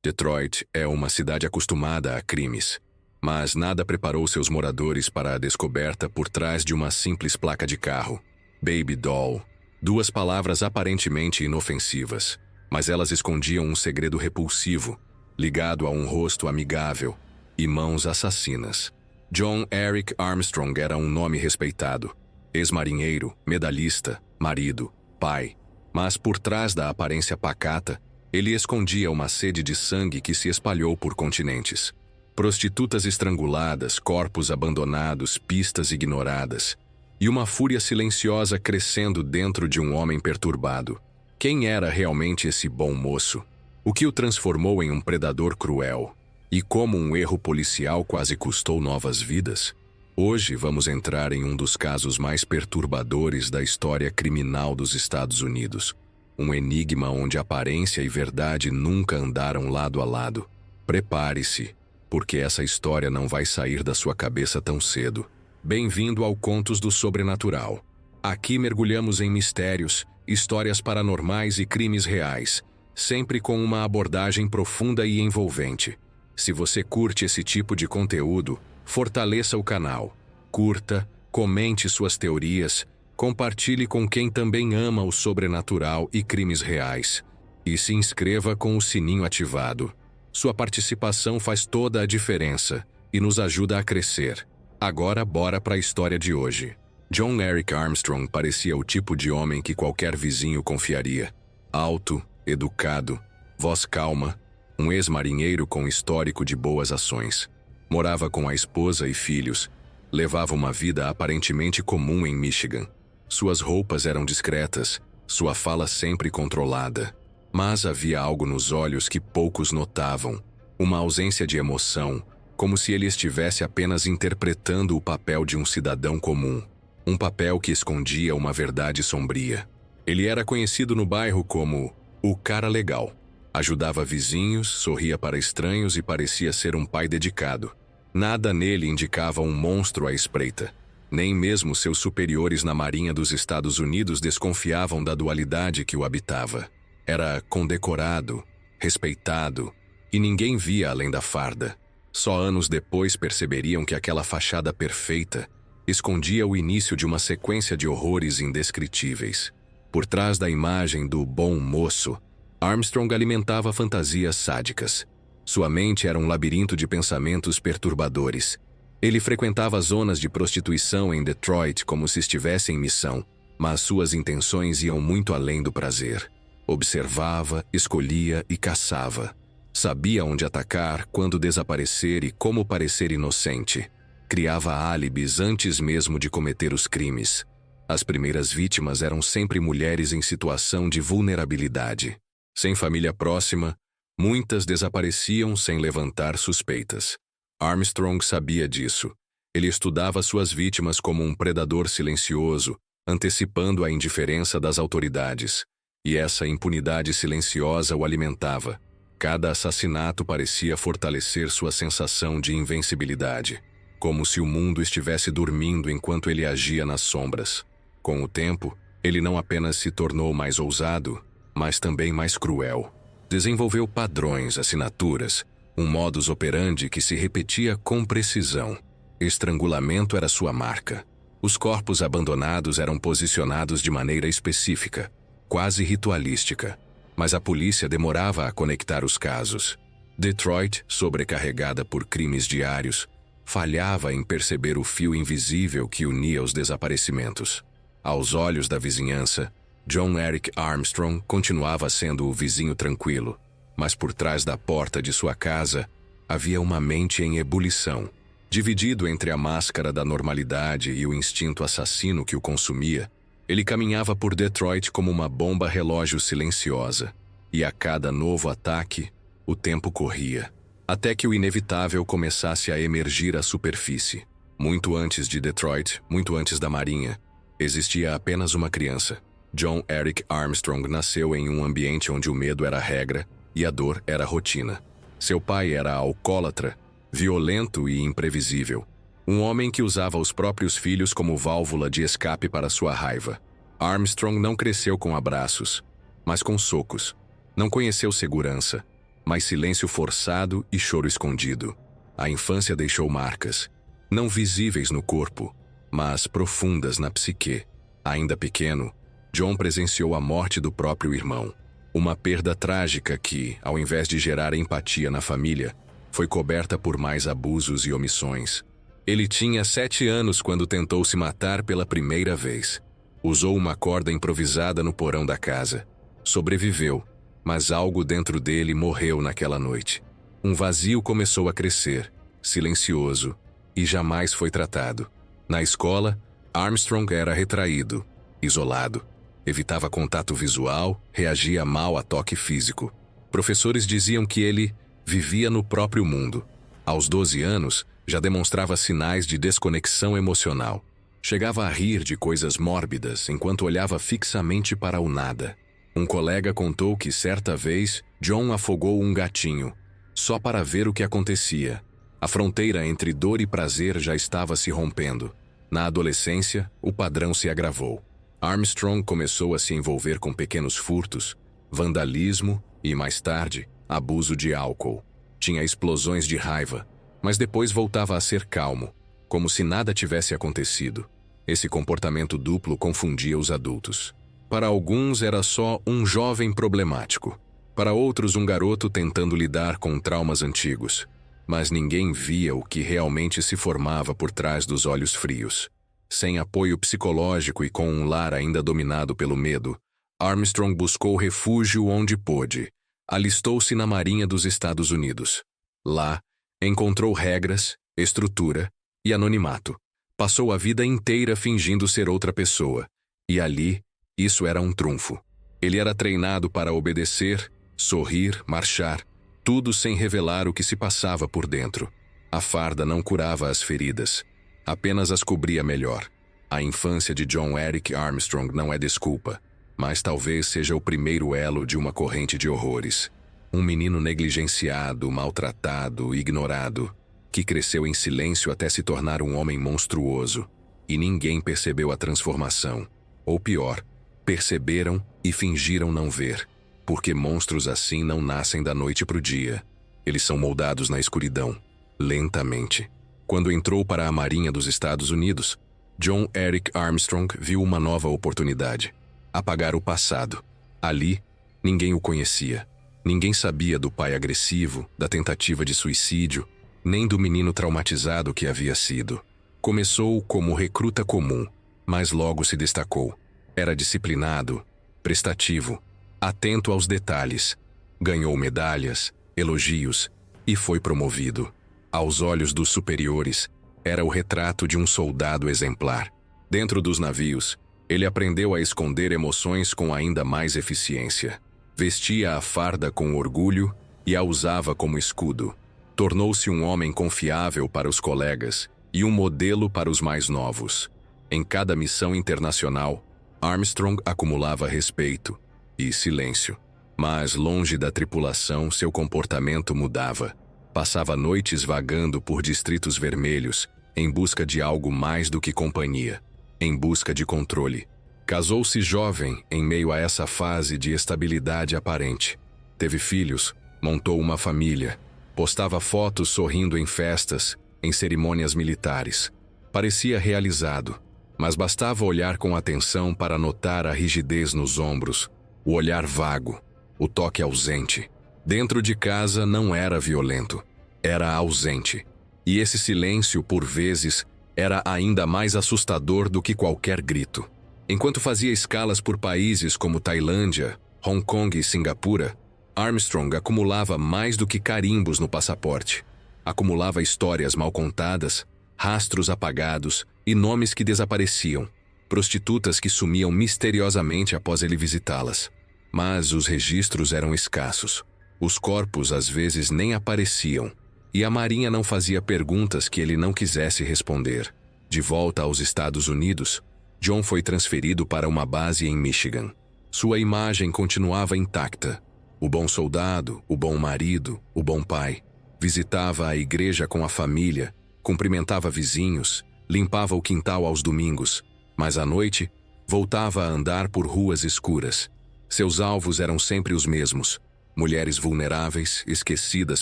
Detroit é uma cidade acostumada a crimes, mas nada preparou seus moradores para a descoberta por trás de uma simples placa de carro. Baby Doll. Duas palavras aparentemente inofensivas, mas elas escondiam um segredo repulsivo, ligado a um rosto amigável e mãos assassinas. John Eric Armstrong era um nome respeitado, ex-marinheiro, medalhista, marido, pai. Mas por trás da aparência pacata, ele escondia uma sede de sangue que se espalhou por continentes. Prostitutas estranguladas, corpos abandonados, pistas ignoradas, e uma fúria silenciosa crescendo dentro de um homem perturbado. Quem era realmente esse bom moço? O que o transformou em um predador cruel? E como um erro policial quase custou novas vidas? Hoje vamos entrar em um dos casos mais perturbadores da história criminal dos Estados Unidos. Um enigma onde aparência e verdade nunca andaram lado a lado. Prepare-se, porque essa história não vai sair da sua cabeça tão cedo. Bem-vindo ao Contos do Sobrenatural. Aqui mergulhamos em mistérios, histórias paranormais e crimes reais, sempre com uma abordagem profunda e envolvente. Se você curte esse tipo de conteúdo, fortaleça o canal, curta, comente suas teorias, compartilhe com quem também ama o sobrenatural e crimes reais, e se inscreva com o sininho ativado. Sua participação faz toda a diferença e nos ajuda a crescer. Agora bora para a história de hoje. John Eric Armstrong parecia o tipo de homem que qualquer vizinho confiaria. Alto, educado, voz calma, um ex-marinheiro com histórico de boas ações. Morava com a esposa e filhos, levava uma vida aparentemente comum em Michigan. Suas roupas eram discretas, sua fala sempre controlada. Mas havia algo nos olhos que poucos notavam, uma ausência de emoção, como se ele estivesse apenas interpretando o papel de um cidadão comum. Um papel que escondia uma verdade sombria. Ele era conhecido no bairro como o cara legal. Ajudava vizinhos, sorria para estranhos e parecia ser um pai dedicado. Nada nele indicava um monstro à espreita. Nem mesmo seus superiores na Marinha dos Estados Unidos desconfiavam da dualidade que o habitava. Era condecorado, respeitado, e ninguém via além da farda. Só anos depois perceberiam que aquela fachada perfeita escondia o início de uma sequência de horrores indescritíveis. Por trás da imagem do bom moço, Armstrong alimentava fantasias sádicas. Sua mente era um labirinto de pensamentos perturbadores. Ele frequentava zonas de prostituição em Detroit como se estivesse em missão, mas suas intenções iam muito além do prazer. Observava, escolhia e caçava. Sabia onde atacar, quando desaparecer e como parecer inocente. Criava álibis antes mesmo de cometer os crimes. As primeiras vítimas eram sempre mulheres em situação de vulnerabilidade. Sem família próxima, muitas desapareciam sem levantar suspeitas. Armstrong sabia disso. Ele estudava suas vítimas como um predador silencioso, antecipando a indiferença das autoridades. E essa impunidade silenciosa o alimentava. Cada assassinato parecia fortalecer sua sensação de invencibilidade, como se o mundo estivesse dormindo enquanto ele agia nas sombras. Com o tempo, ele não apenas se tornou mais ousado, mas também mais cruel. Desenvolveu padrões, assinaturas, um modus operandi que se repetia com precisão. Estrangulamento era sua marca. Os corpos abandonados eram posicionados de maneira específica, quase ritualística, mas a polícia demorava a conectar os casos. Detroit, sobrecarregada por crimes diários, falhava em perceber o fio invisível que unia os desaparecimentos. Aos olhos da vizinhança, John Eric Armstrong continuava sendo o vizinho tranquilo, mas por trás da porta de sua casa havia uma mente em ebulição. Dividido entre a máscara da normalidade e o instinto assassino que o consumia, ele caminhava por Detroit como uma bomba relógio silenciosa, e a cada novo ataque, o tempo corria, até que o inevitável começasse a emergir à superfície. Muito antes de Detroit, muito antes da Marinha, existia apenas uma criança. John Eric Armstrong nasceu em um ambiente onde o medo era regra e a dor era rotina. Seu pai era alcoólatra, violento e imprevisível. Um homem que usava os próprios filhos como válvula de escape para sua raiva. Armstrong não cresceu com abraços, mas com socos. Não conheceu segurança, mas silêncio forçado e choro escondido. A infância deixou marcas, não visíveis no corpo, mas profundas na psique. Ainda pequeno, John presenciou a morte do próprio irmão. Uma perda trágica que, ao invés de gerar empatia na família, foi coberta por mais abusos e omissões. Ele tinha 7 anos quando tentou se matar pela primeira vez. Usou uma corda improvisada no porão da casa. Sobreviveu, mas algo dentro dele morreu naquela noite. Um vazio começou a crescer, silencioso, e jamais foi tratado. Na escola, Armstrong era retraído, isolado. Evitava contato visual, reagia mal a toque físico. Professores diziam que ele vivia no próprio mundo. Aos 12 anos, já demonstrava sinais de desconexão emocional. Chegava a rir de coisas mórbidas enquanto olhava fixamente para o nada. Um colega contou que certa vez John afogou um gatinho, só para ver o que acontecia. A fronteira entre dor e prazer já estava se rompendo. Na adolescência, o padrão se agravou. Armstrong começou a se envolver com pequenos furtos, vandalismo e, mais tarde, abuso de álcool. Tinha explosões de raiva, mas depois voltava a ser calmo, como se nada tivesse acontecido. Esse comportamento duplo confundia os adultos. Para alguns era só um jovem problemático. Para outros, um garoto tentando lidar com traumas antigos. Mas ninguém via o que realmente se formava por trás dos olhos frios. Sem apoio psicológico e com um lar ainda dominado pelo medo, Armstrong buscou refúgio onde pôde. Alistou-se na Marinha dos Estados Unidos. Lá, encontrou regras, estrutura e anonimato. Passou a vida inteira fingindo ser outra pessoa. E ali, isso era um trunfo. Ele era treinado para obedecer, sorrir, marchar, tudo sem revelar o que se passava por dentro. A farda não curava as feridas, apenas as cobria melhor. A infância de John Eric Armstrong não é desculpa, mas talvez seja o primeiro elo de uma corrente de horrores. Um menino negligenciado, maltratado, ignorado, que cresceu em silêncio até se tornar um homem monstruoso, e ninguém percebeu a transformação. Ou pior, perceberam e fingiram não ver, porque monstros assim não nascem da noite para o dia. Eles são moldados na escuridão, lentamente. Quando entrou para a Marinha dos Estados Unidos, John Eric Armstrong viu uma nova oportunidade: apagar o passado. Ali, ninguém o conhecia. Ninguém sabia do pai agressivo, da tentativa de suicídio, nem do menino traumatizado que havia sido. Começou como recruta comum, mas logo se destacou. Era disciplinado, prestativo, atento aos detalhes. Ganhou medalhas, elogios e foi promovido. Aos olhos dos superiores, era o retrato de um soldado exemplar. Dentro dos navios, ele aprendeu a esconder emoções com ainda mais eficiência. Vestia a farda com orgulho e a usava como escudo. Tornou-se um homem confiável para os colegas e um modelo para os mais novos. Em cada missão internacional, Armstrong acumulava respeito e silêncio. Mas, longe da tripulação, seu comportamento mudava. Passava noites vagando por distritos vermelhos, em busca de algo mais do que companhia, em busca de controle. Casou-se jovem em meio a essa fase de estabilidade aparente. Teve filhos, montou uma família, postava fotos sorrindo em festas, em cerimônias militares. Parecia realizado, mas bastava olhar com atenção para notar a rigidez nos ombros, o olhar vago, o toque ausente. Dentro de casa não era violento, era ausente. E esse silêncio, por vezes, era ainda mais assustador do que qualquer grito. Enquanto fazia escalas por países como Tailândia, Hong Kong e Singapura, Armstrong acumulava mais do que carimbos no passaporte. Acumulava histórias mal contadas, rastros apagados e nomes que desapareciam, prostitutas que sumiam misteriosamente após ele visitá-las. Mas os registros eram escassos. Os corpos às vezes nem apareciam, e a Marinha não fazia perguntas que ele não quisesse responder. De volta aos Estados Unidos, John foi transferido para uma base em Michigan. Sua imagem continuava intacta. O bom soldado, o bom marido, o bom pai. Visitava a igreja com a família, cumprimentava vizinhos, limpava o quintal aos domingos, mas à noite voltava a andar por ruas escuras. Seus alvos eram sempre os mesmos: Mulheres vulneráveis, esquecidas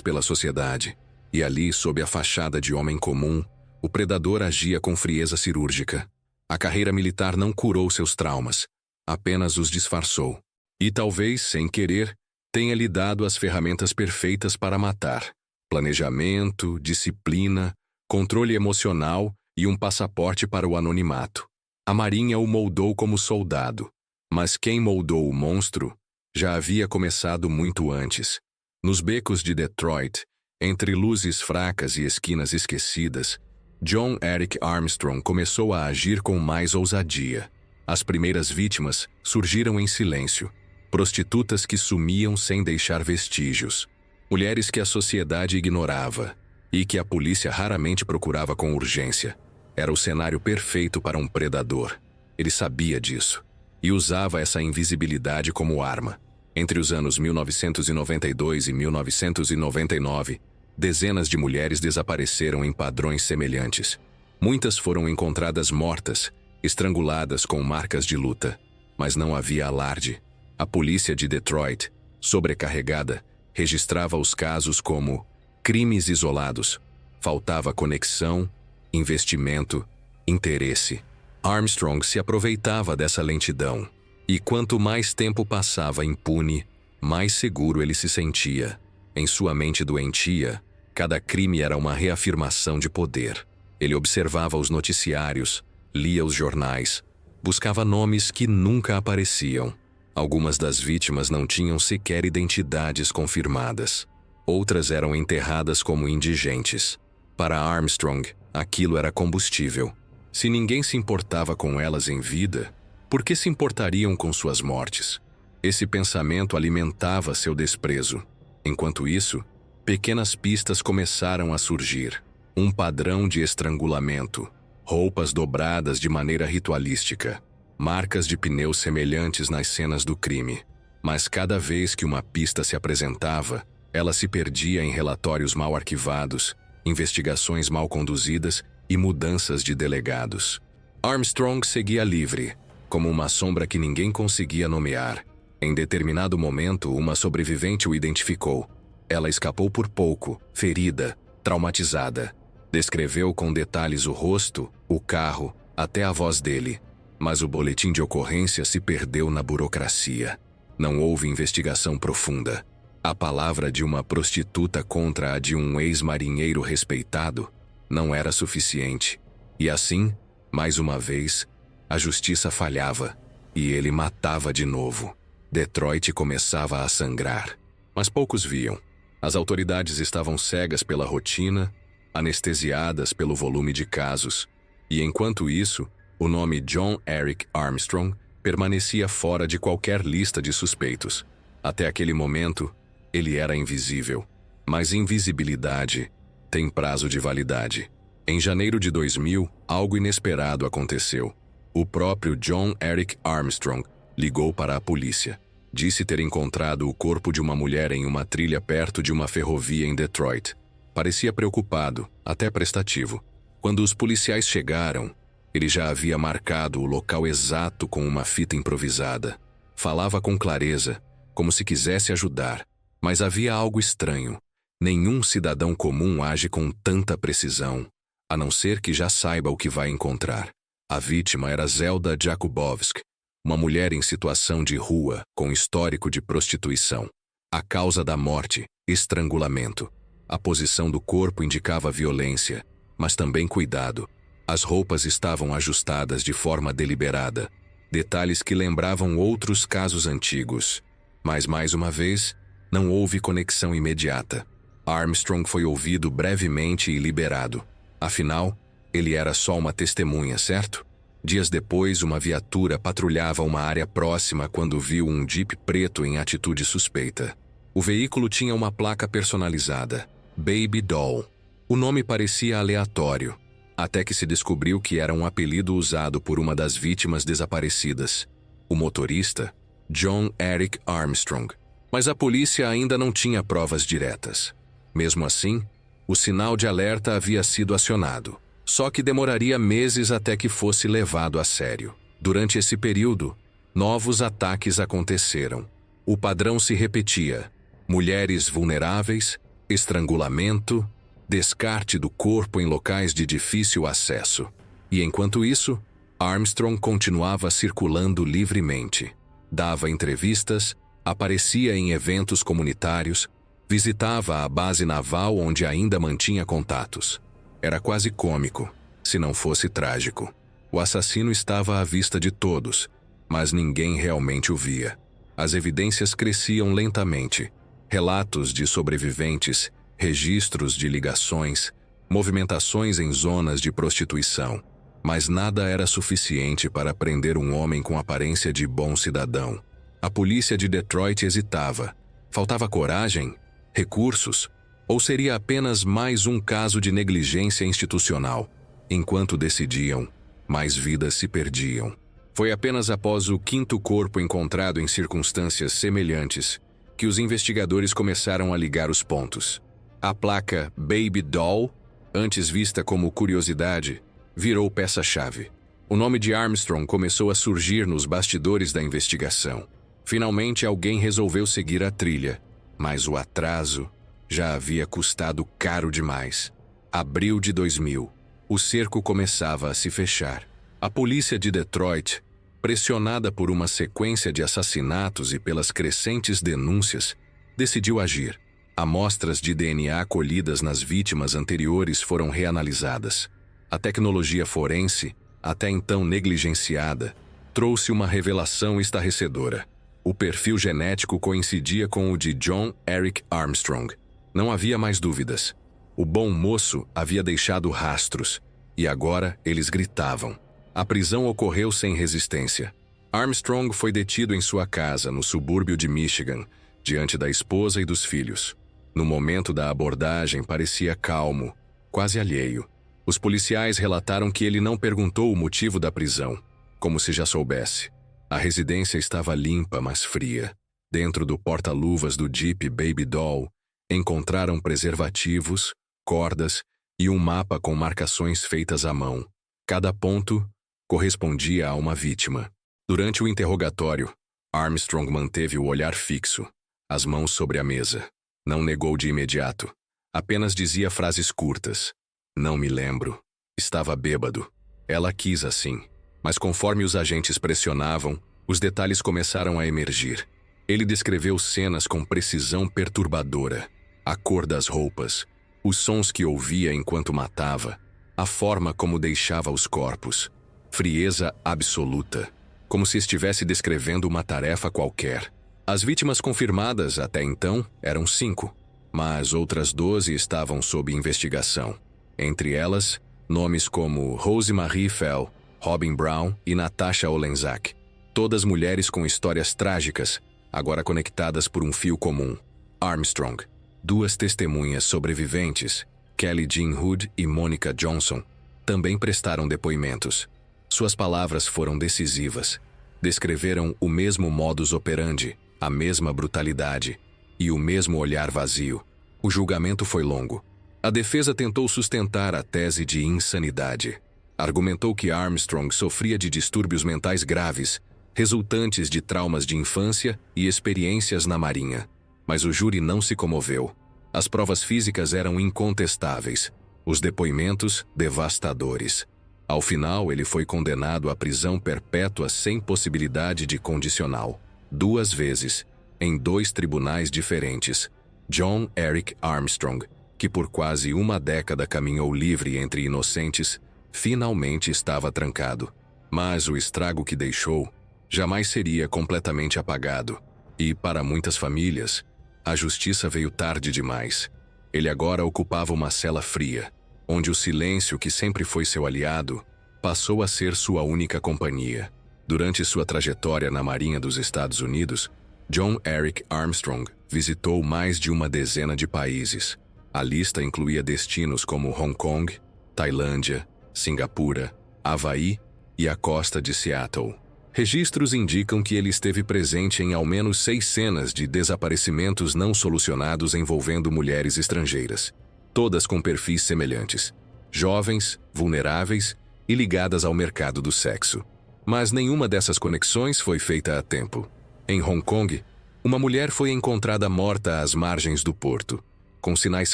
pela sociedade. E ali, sob a fachada de homem comum, o predador agia com frieza cirúrgica. A carreira militar não curou seus traumas, apenas os disfarçou. E talvez, sem querer, tenha lhe dado as ferramentas perfeitas para matar. Planejamento, disciplina, controle emocional e um passaporte para o anonimato. A Marinha o moldou como soldado, mas quem moldou o monstro já havia começado muito antes. Nos becos de Detroit, entre luzes fracas e esquinas esquecidas, John Eric Armstrong começou a agir com mais ousadia. As primeiras vítimas surgiram em silêncio. Prostitutas que sumiam sem deixar vestígios. Mulheres que a sociedade ignorava e que a polícia raramente procurava com urgência. Era o cenário perfeito para um predador. Ele sabia disso e usava essa invisibilidade como arma. Entre os anos 1992 e 1999, dezenas de mulheres desapareceram em padrões semelhantes. Muitas foram encontradas mortas, estranguladas com marcas de luta. Mas não havia alarde. A polícia de Detroit, sobrecarregada, registrava os casos como crimes isolados. Faltava conexão, investimento, interesse. Armstrong se aproveitava dessa lentidão. E quanto mais tempo passava impune, mais seguro ele se sentia. Em sua mente doentia, cada crime era uma reafirmação de poder. Ele observava os noticiários, lia os jornais, buscava nomes que nunca apareciam. Algumas das vítimas não tinham sequer identidades confirmadas. Outras eram enterradas como indigentes. Para Armstrong, aquilo era combustível. Se ninguém se importava com elas em vida, por que se importariam com suas mortes? Esse pensamento alimentava seu desprezo. Enquanto isso, pequenas pistas começaram a surgir. Um padrão de estrangulamento, roupas dobradas de maneira ritualística, marcas de pneus semelhantes nas cenas do crime. Mas cada vez que uma pista se apresentava, ela se perdia em relatórios mal arquivados, investigações mal conduzidas e mudanças de delegados. Armstrong seguia livre, como uma sombra que ninguém conseguia nomear. Em determinado momento, uma sobrevivente o identificou. Ela escapou por pouco, ferida, traumatizada. Descreveu com detalhes o rosto, o carro, até a voz dele. Mas o boletim de ocorrência se perdeu na burocracia. Não houve investigação profunda. A palavra de uma prostituta contra a de um ex-marinheiro respeitado não era suficiente. E assim, mais uma vez, a justiça falhava e ele matava de novo. Detroit começava a sangrar, mas poucos viam. As autoridades estavam cegas pela rotina, anestesiadas pelo volume de casos, e enquanto isso, o nome John Eric Armstrong permanecia fora de qualquer lista de suspeitos. Até aquele momento, ele era invisível. Mas invisibilidade tem prazo de validade. Em janeiro de 2000, algo inesperado aconteceu. O próprio John Eric Armstrong ligou para a polícia. Disse ter encontrado o corpo de uma mulher em uma trilha perto de uma ferrovia em Detroit. Parecia preocupado, até prestativo. Quando os policiais chegaram, ele já havia marcado o local exato com uma fita improvisada. Falava com clareza, como se quisesse ajudar, mas havia algo estranho. Nenhum cidadão comum age com tanta precisão, a não ser que já saiba o que vai encontrar. A vítima era Zelda Jakubowski, uma mulher em situação de rua com histórico de prostituição. A causa da morte, estrangulamento. A posição do corpo indicava violência, mas também cuidado. As roupas estavam ajustadas de forma deliberada, detalhes que lembravam outros casos antigos. Mas, mais uma vez, não houve conexão imediata. Armstrong foi ouvido brevemente e liberado. Afinal, ele era só uma testemunha, certo? Dias depois, uma viatura patrulhava uma área próxima quando viu um Jeep preto em atitude suspeita. O veículo tinha uma placa personalizada, Baby Doll. O nome parecia aleatório, até que se descobriu que era um apelido usado por uma das vítimas desaparecidas. O motorista, John Eric Armstrong. Mas a polícia ainda não tinha provas diretas. Mesmo assim, o sinal de alerta havia sido acionado. Só que demoraria meses até que fosse levado a sério. Durante esse período, novos ataques aconteceram. O padrão se repetia. mulheres vulneráveis, estrangulamento, descarte do corpo em locais de difícil acesso. E enquanto isso, Armstrong continuava circulando livremente. Dava entrevistas, aparecia em eventos comunitários, visitava a base naval onde ainda mantinha contatos. Era quase cômico, se não fosse trágico. O assassino estava à vista de todos, mas ninguém realmente o via. As evidências cresciam lentamente. Relatos de sobreviventes, registros de ligações, movimentações em zonas de prostituição. Mas nada era suficiente para prender um homem com aparência de bom cidadão. A polícia de Detroit hesitava. Faltava coragem? Recursos? Ou seria apenas mais um caso de negligência institucional? Enquanto decidiam, mais vidas se perdiam. Foi apenas após o quinto corpo encontrado em circunstâncias semelhantes que os investigadores começaram a ligar os pontos. A placa Baby Doll, antes vista como curiosidade, virou peça-chave. O nome de Armstrong começou a surgir nos bastidores da investigação. Finalmente alguém resolveu seguir a trilha, mas o atraso já havia custado caro demais. Abril de 2000. O cerco começava a se fechar. A polícia de Detroit, pressionada por uma sequência de assassinatos e pelas crescentes denúncias, decidiu agir. Amostras de DNA colhidas nas vítimas anteriores foram reanalisadas. A tecnologia forense, até então negligenciada, trouxe uma revelação estarrecedora. O perfil genético coincidia com o de John Eric Armstrong. Não havia mais dúvidas. O bom moço havia deixado rastros, e agora eles gritavam. A prisão ocorreu sem resistência. Armstrong foi detido em sua casa, no subúrbio de Michigan, diante da esposa e dos filhos. No momento da abordagem, parecia calmo, quase alheio. Os policiais relataram que ele não perguntou o motivo da prisão, como se já soubesse. A residência estava limpa, mas fria. Dentro do porta-luvas do Jeep Baby Doll, encontraram preservativos, cordas e um mapa com marcações feitas à mão. Cada ponto correspondia a uma vítima. Durante o interrogatório, Armstrong manteve o olhar fixo, as mãos sobre a mesa. Não negou de imediato. Apenas dizia frases curtas. Não me lembro. Estava bêbado. Ela quis assim. Mas conforme os agentes pressionavam, os detalhes começaram a emergir. Ele descreveu cenas com precisão perturbadora. A cor das roupas, os sons que ouvia enquanto matava, a forma como deixava os corpos. Frieza absoluta, como se estivesse descrevendo uma tarefa qualquer. As vítimas confirmadas até então eram 5, mas outras 12 estavam sob investigação. Entre elas, nomes como Rosemarie Fell, Robin Brown e Natasha Olenzak. Todas mulheres com histórias trágicas, agora conectadas por um fio comum. Armstrong. 2 testemunhas sobreviventes, Kelly Jean Hood e Monica Johnson, também prestaram depoimentos. Suas palavras foram decisivas. Descreveram o mesmo modus operandi, a mesma brutalidade e o mesmo olhar vazio. O julgamento foi longo. A defesa tentou sustentar a tese de insanidade. Argumentou que Armstrong sofria de distúrbios mentais graves, resultantes de traumas de infância e experiências na Marinha. Mas o júri não se comoveu. As provas físicas eram incontestáveis, os depoimentos devastadores. Ao final, ele foi condenado à prisão perpétua sem possibilidade de condicional. 2 vezes, em 2 tribunais diferentes. John Eric Armstrong, que por quase uma década caminhou livre entre inocentes, finalmente estava trancado. Mas o estrago que deixou jamais seria completamente apagado. E, para muitas famílias, a justiça veio tarde demais. Ele agora ocupava uma cela fria, onde o silêncio, que sempre foi seu aliado, passou a ser sua única companhia. Durante sua trajetória na Marinha dos Estados Unidos, John Eric Armstrong visitou mais de uma dezena de países. A lista incluía destinos como Hong Kong, Tailândia, Singapura, Havaí e a costa de Seattle. Registros indicam que ele esteve presente em ao menos 6 cenas de desaparecimentos não solucionados envolvendo mulheres estrangeiras, todas com perfis semelhantes, jovens, vulneráveis e ligadas ao mercado do sexo. Mas nenhuma dessas conexões foi feita a tempo. Em Hong Kong, Uma mulher foi encontrada morta às margens do porto, com sinais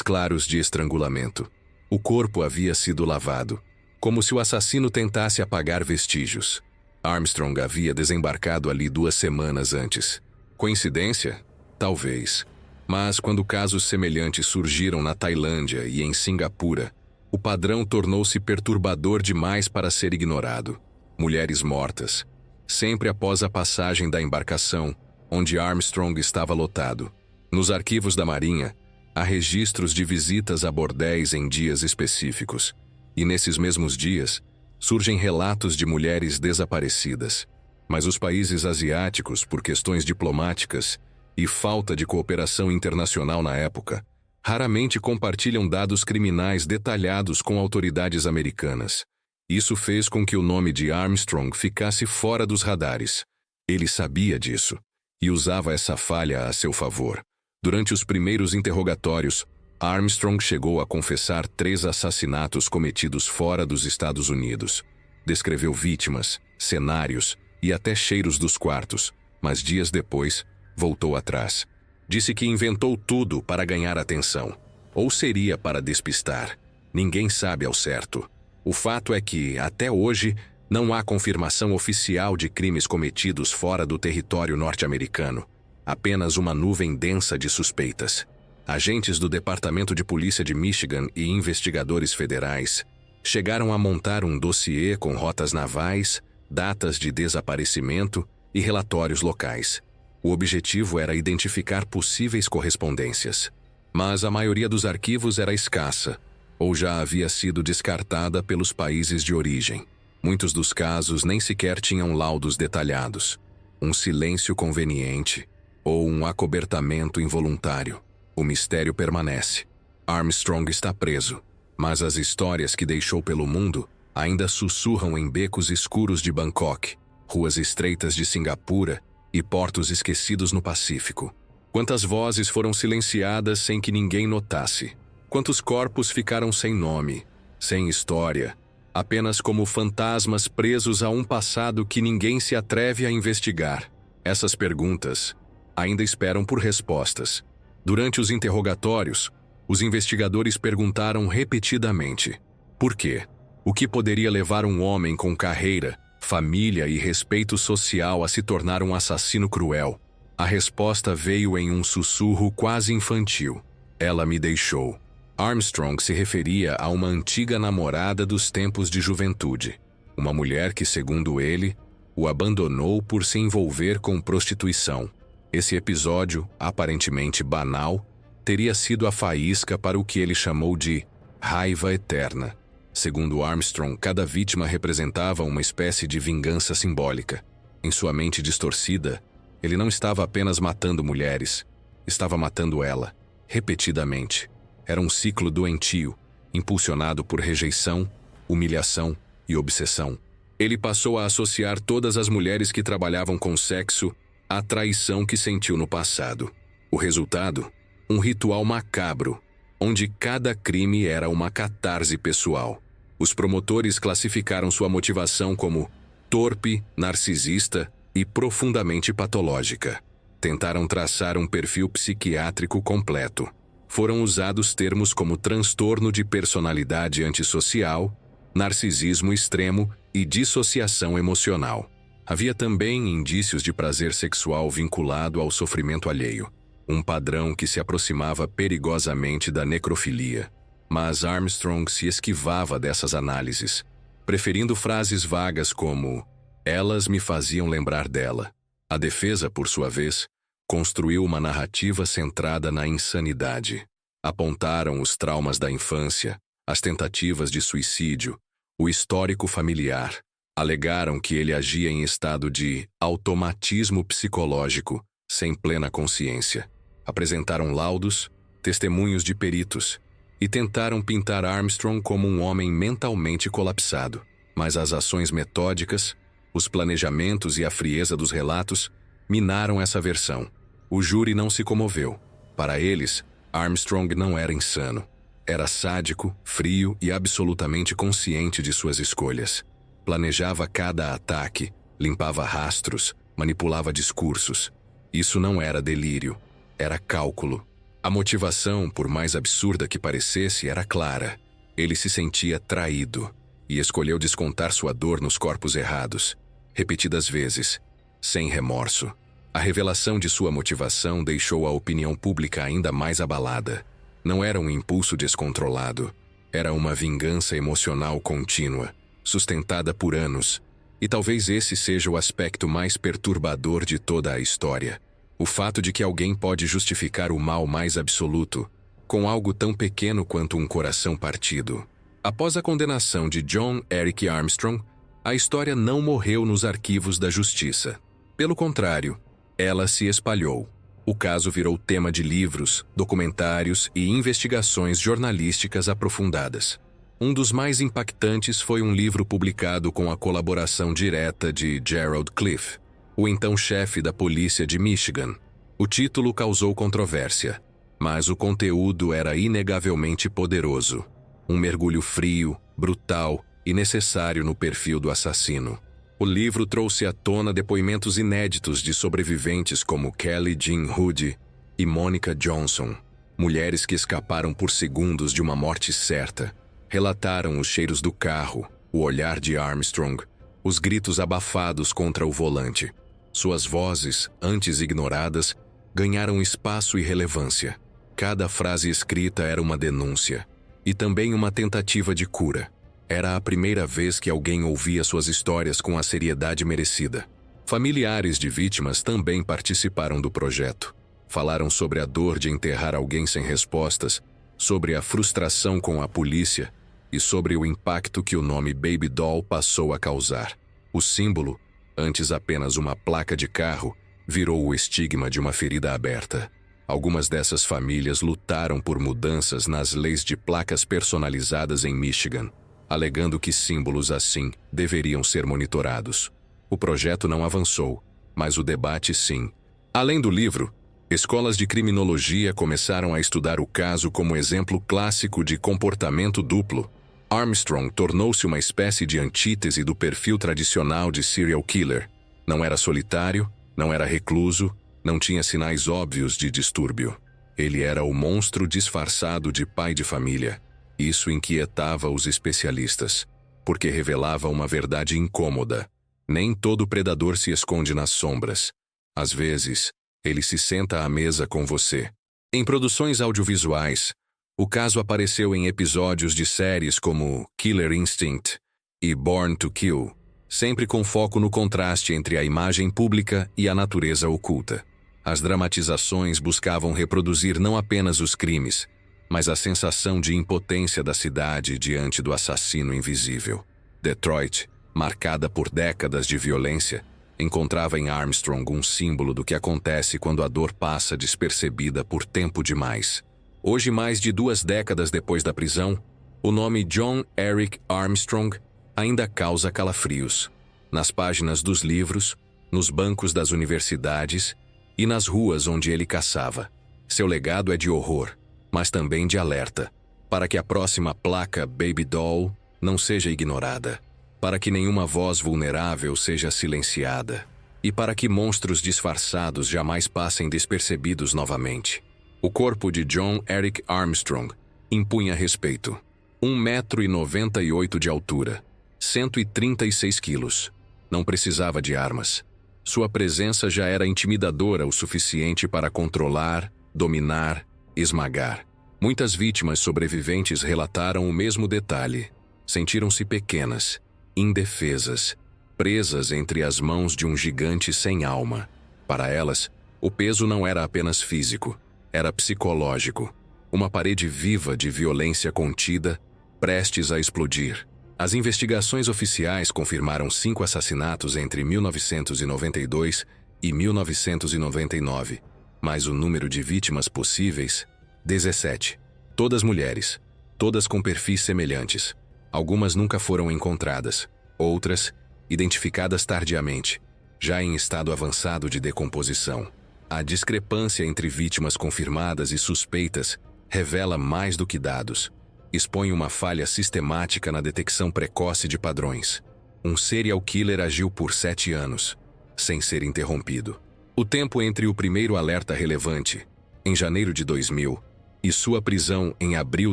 claros de estrangulamento. O corpo havia sido lavado, como se o assassino tentasse apagar vestígios. Armstrong havia desembarcado ali 2 semanas antes. Coincidência? Talvez. Mas quando casos semelhantes surgiram na Tailândia e em Singapura, o padrão tornou-se perturbador demais para ser ignorado. Mulheres mortas, sempre após a passagem da embarcação, onde Armstrong estava lotado. Nos arquivos da Marinha, há registros de visitas a bordéis em dias específicos, e nesses mesmos dias, surgem relatos de mulheres desaparecidas. Mas os países asiáticos, por questões diplomáticas e falta de cooperação internacional na época, raramente compartilham dados criminais detalhados com autoridades americanas. Isso fez com que o nome de Armstrong ficasse fora dos radares. Ele sabia disso e usava essa falha a seu favor. Durante os primeiros interrogatórios, Armstrong chegou a confessar 3 assassinatos cometidos fora dos Estados Unidos. Descreveu vítimas, cenários e até cheiros dos quartos, mas dias depois, voltou atrás. Disse que inventou tudo para ganhar atenção. Ou seria para despistar. Ninguém sabe ao certo. O fato é que, até hoje, não há confirmação oficial de crimes cometidos fora do território norte-americano. Apenas uma nuvem densa de suspeitas. Agentes do Departamento de Polícia de Michigan e investigadores federais chegaram a montar um dossiê com rotas navais, datas de desaparecimento e relatórios locais. O objetivo era identificar possíveis correspondências. Mas a maioria dos arquivos era escassa, ou já havia sido descartada pelos países de origem. Muitos dos casos nem sequer tinham laudos detalhados. Um silêncio conveniente ou um acobertamento involuntário. O mistério permanece. Armstrong está preso, mas as histórias que deixou pelo mundo ainda sussurram em becos escuros de Bangkok, ruas estreitas de Singapura e portos esquecidos no Pacífico. Quantas vozes foram silenciadas sem que ninguém notasse? Quantos corpos ficaram sem nome, sem história, apenas como fantasmas presos a um passado que ninguém se atreve a investigar? Essas perguntas ainda esperam por respostas. Durante os interrogatórios, os investigadores perguntaram repetidamente: por quê? O que poderia levar um homem com carreira, família e respeito social a se tornar um assassino cruel? A resposta veio em um sussurro quase infantil: ela me deixou. Armstrong se referia a uma antiga namorada dos tempos de juventude. Uma mulher que, segundo ele, o abandonou por se envolver com prostituição. Esse episódio, aparentemente banal, teria sido a faísca para o que ele chamou de raiva eterna. Segundo Armstrong, cada vítima representava uma espécie de vingança simbólica. Em sua mente distorcida, ele não estava apenas matando mulheres, estava matando ela, repetidamente. Era um ciclo doentio, impulsionado por rejeição, humilhação e obsessão. Ele passou a associar todas as mulheres que trabalhavam com sexo à traição que sentiu no passado. O resultado? Um ritual macabro, onde cada crime era uma catarse pessoal. Os promotores classificaram sua motivação como torpe, narcisista e profundamente patológica. Tentaram traçar um perfil psiquiátrico completo. Foram usados termos como transtorno de personalidade antissocial, narcisismo extremo e dissociação emocional. Havia também indícios de prazer sexual vinculado ao sofrimento alheio, um padrão que se aproximava perigosamente da necrofilia. Mas Armstrong se esquivava dessas análises, preferindo frases vagas como "elas me faziam lembrar dela". A defesa, por sua vez, construiu uma narrativa centrada na insanidade. Apontaram os traumas da infância, as tentativas de suicídio, o histórico familiar. Alegaram que ele agia em estado de automatismo psicológico, sem plena consciência. Apresentaram laudos, testemunhos de peritos, e tentaram pintar Armstrong como um homem mentalmente colapsado. Mas as ações metódicas, os planejamentos e a frieza dos relatos minaram essa versão. O júri não se comoveu. Para eles, Armstrong não era insano. Era sádico, frio e absolutamente consciente de suas escolhas. Planejava cada ataque, limpava rastros, manipulava discursos. Isso não era delírio, era cálculo. A motivação, por mais absurda que parecesse, era clara. Ele se sentia traído e escolheu descontar sua dor nos corpos errados, repetidas vezes, sem remorso. A revelação de sua motivação deixou a opinião pública ainda mais abalada. Não era um impulso descontrolado, era uma vingança emocional contínua, sustentada por anos. E talvez esse seja o aspecto mais perturbador de toda a história. O fato de que alguém pode justificar o mal mais absoluto com algo tão pequeno quanto um coração partido. Após a condenação de John Eric Armstrong, a história não morreu nos arquivos da justiça. Pelo contrário, ela se espalhou. O caso virou tema de livros, documentários e investigações jornalísticas aprofundadas. Um dos mais impactantes foi um livro publicado com a colaboração direta de Gerald Cliff, o então chefe da polícia de Michigan. O título causou controvérsia, mas o conteúdo era inegavelmente poderoso. Um mergulho frio, brutal e necessário no perfil do assassino. O livro trouxe à tona depoimentos inéditos de sobreviventes como Kelly Jean Hood e Monica Johnson, mulheres que escaparam por segundos de uma morte certa. Relataram os cheiros do carro, o olhar de Armstrong, os gritos abafados contra o volante. Suas vozes, antes ignoradas, ganharam espaço e relevância. Cada frase escrita era uma denúncia, e também uma tentativa de cura. Era a primeira vez que alguém ouvia suas histórias com a seriedade merecida. Familiares de vítimas também participaram do projeto. Falaram sobre a dor de enterrar alguém sem respostas, sobre a frustração com a polícia e sobre o impacto que o nome Baby Doll passou a causar. O símbolo, antes apenas uma placa de carro, virou o estigma de uma ferida aberta. Algumas dessas famílias lutaram por mudanças nas leis de placas personalizadas em Michigan, alegando que símbolos assim deveriam ser monitorados. O projeto não avançou, mas o debate sim. Além do livro, escolas de criminologia começaram a estudar o caso como exemplo clássico de comportamento duplo. Armstrong tornou-se uma espécie de antítese do perfil tradicional de serial killer. Não era solitário, não era recluso, não tinha sinais óbvios de distúrbio. Ele era o monstro disfarçado de pai de família. Isso inquietava os especialistas, porque revelava uma verdade incômoda. Nem todo predador se esconde nas sombras. Às vezes, ele se senta à mesa com você. Em produções audiovisuais, o caso apareceu em episódios de séries como Killer Instinct e Born to Kill, sempre com foco no contraste entre a imagem pública e a natureza oculta. As dramatizações buscavam reproduzir não apenas os crimes, mas a sensação de impotência da cidade diante do assassino invisível. Detroit, marcada por décadas de violência, encontrava em Armstrong um símbolo do que acontece quando a dor passa despercebida por tempo demais. Hoje, mais de 2 décadas depois da prisão, o nome John Eric Armstrong ainda causa calafrios. Nas páginas dos livros, nos bancos das universidades e nas ruas onde ele caçava. Seu legado é de horror, mas também de alerta, para que a próxima placa Baby Doll não seja ignorada, para que nenhuma voz vulnerável seja silenciada, e para que monstros disfarçados jamais passem despercebidos novamente. O corpo de John Eric Armstrong impunha respeito. 1,98 m de altura, 136 quilos. Não precisava de armas. Sua presença já era intimidadora o suficiente para controlar, dominar, esmagar. Muitas vítimas sobreviventes relataram o mesmo detalhe. Sentiram-se pequenas, indefesas, presas entre as mãos de um gigante sem alma. Para elas, o peso não era apenas físico, era psicológico. Uma parede viva de violência contida, prestes a explodir. As investigações oficiais confirmaram 5 assassinatos entre 1992 e 1999, mas o número de vítimas possíveis, 17. Todas mulheres, todas com perfis semelhantes. Algumas nunca foram encontradas, outras, identificadas tardiamente, já em estado avançado de decomposição. A discrepância entre vítimas confirmadas e suspeitas revela mais do que dados. Expõe uma falha sistemática na detecção precoce de padrões. Um serial killer agiu por 7 anos, sem ser interrompido. O tempo entre o primeiro alerta relevante, em janeiro de 2000, e sua prisão em abril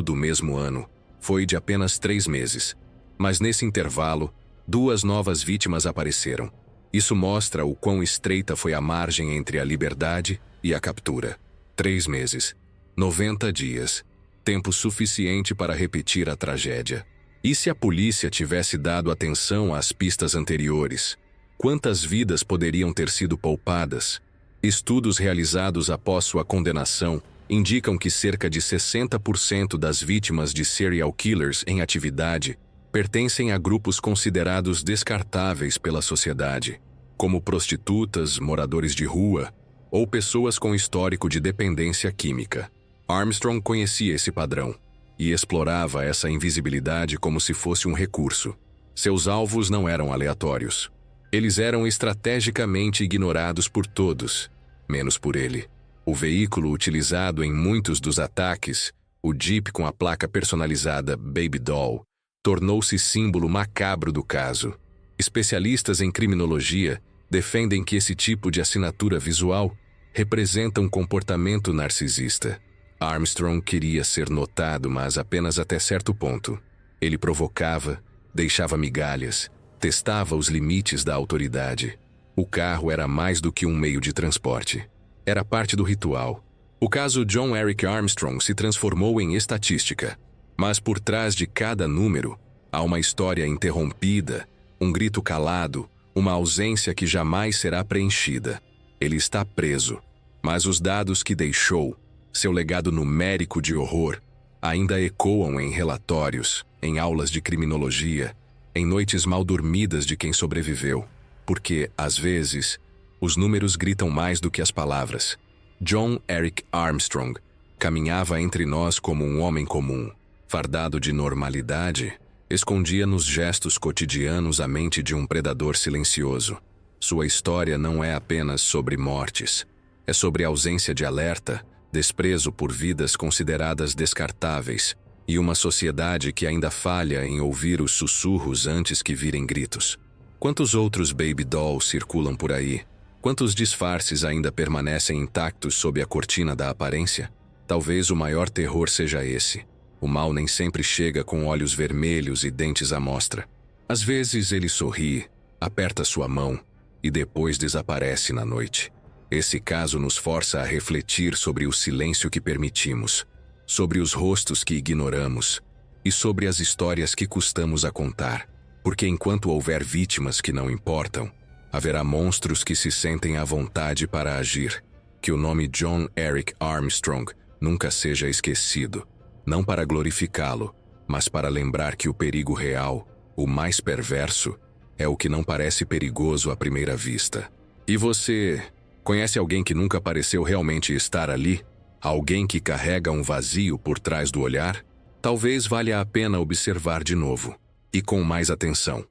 do mesmo ano, foi de apenas 3 meses. Mas nesse intervalo, 2 novas vítimas apareceram. Isso mostra o quão estreita foi a margem entre a liberdade e a captura. 3 meses. 90 dias. Tempo suficiente para repetir a tragédia. E se a polícia tivesse dado atenção às pistas anteriores? Quantas vidas poderiam ter sido poupadas? Estudos realizados após sua condenação indicam que cerca de 60% das vítimas de serial killers em atividade pertencem a grupos considerados descartáveis pela sociedade, como prostitutas, moradores de rua ou pessoas com histórico de dependência química. Armstrong conhecia esse padrão e explorava essa invisibilidade como se fosse um recurso. Seus alvos não eram aleatórios. Eles eram estrategicamente ignorados por todos, menos por ele. O veículo utilizado em muitos dos ataques, o Jeep com a placa personalizada Baby Doll, tornou-se símbolo macabro do caso. Especialistas em criminologia defendem que esse tipo de assinatura visual representa um comportamento narcisista. Armstrong queria ser notado, mas apenas até certo ponto. Ele provocava, deixava migalhas, testava os limites da autoridade. O carro era mais do que um meio de transporte. Era parte do ritual. O caso John Eric Armstrong se transformou em estatística. Mas por trás de cada número, há uma história interrompida, um grito calado, uma ausência que jamais será preenchida. Ele está preso, mas os dados que deixou, seu legado numérico de horror, ainda ecoam em relatórios, em aulas de criminologia, em noites mal dormidas de quem sobreviveu. Porque, às vezes, os números gritam mais do que as palavras. John Eric Armstrong caminhava entre nós como um homem comum, fardado de normalidade, escondia nos gestos cotidianos a mente de um predador silencioso. Sua história não é apenas sobre mortes, é sobre ausência de alerta, desprezo por vidas consideradas descartáveis e uma sociedade que ainda falha em ouvir os sussurros antes que virem gritos. Quantos outros Baby Dolls circulam por aí? Quantos disfarces ainda permanecem intactos sob a cortina da aparência? Talvez o maior terror seja esse. O mal nem sempre chega com olhos vermelhos e dentes à mostra. Às vezes ele sorri, aperta sua mão e depois desaparece na noite. Esse caso nos força a refletir sobre o silêncio que permitimos, sobre os rostos que ignoramos e sobre as histórias que custamos a contar. Porque enquanto houver vítimas que não importam, haverá monstros que se sentem à vontade para agir. Que o nome John Eric Armstrong nunca seja esquecido, não para glorificá-lo, mas para lembrar que o perigo real, o mais perverso, é o que não parece perigoso à primeira vista. E você conhece alguém que nunca pareceu realmente estar ali? Alguém que carrega um vazio por trás do olhar? Talvez valha a pena observar de novo, e com mais atenção.